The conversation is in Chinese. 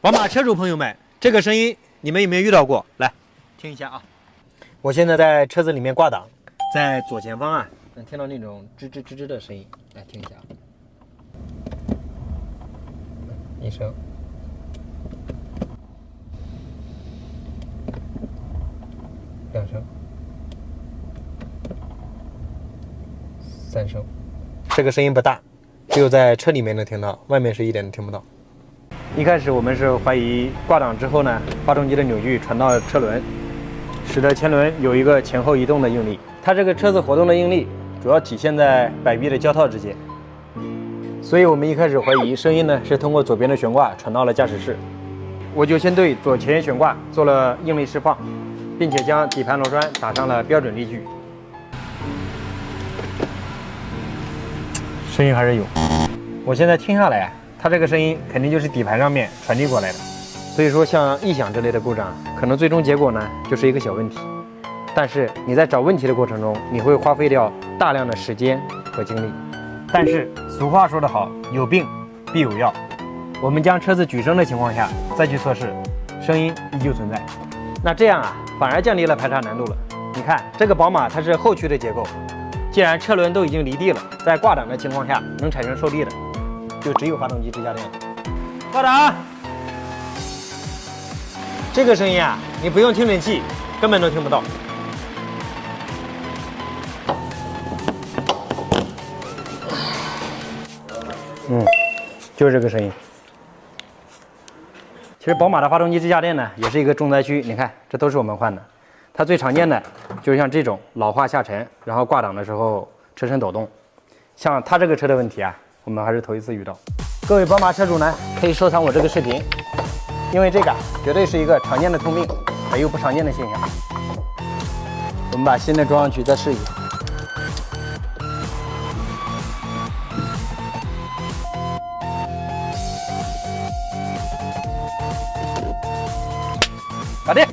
宝马车主朋友们，这个声音你们有没有遇到过？来听一下啊！我现在在车子里面挂档，在左前方啊，能听到那种吱吱吱吱的声音，来听一下。一声，两声，三声。这个声音不大，只有在车里面能听到，外面是一点都听不到。一开始我们是怀疑挂档之后呢，发动机的扭矩传到车轮，使得前轮有一个前后移动的应力。它这个车子活动的应力主要体现在摆臂的胶套之间，所以我们一开始怀疑声音呢是通过左边的悬挂传到了驾驶室。我就先对左前悬挂做了应力释放，并且将底盘螺栓打上了标准力矩。声音还是有，我现在听下来，它这个声音肯定就是底盘上面传递过来的。所以说像异响之类的故障，可能最终结果呢就是一个小问题。但是你在找问题的过程中，你会花费掉大量的时间和精力。但是俗话说得好，有病必有药。我们将车子举升的情况下再去测试，声音依旧存在。那这样啊，反而降低了排查难度了。你看这个宝马它是后驱的结构，既然车轮都已经离地了，在挂档的情况下能产生受力的，就只有发动机支架垫了。挂档，这个声音啊，你不用听诊器根本都听不到。就是这个声音。其实宝马的发动机支架垫呢，也是一个重灾区。你看，这都是我们换的。它最常见的就是像这种老化下沉，然后挂档的时候车身抖动。像它这个车的问题啊，我们还是头一次遇到。各位宝马车主呢，可以收藏我这个视频，因为这个绝对是一个常见的通病，而又不常见的现象。我们把新的装上去，再试一下。搞定。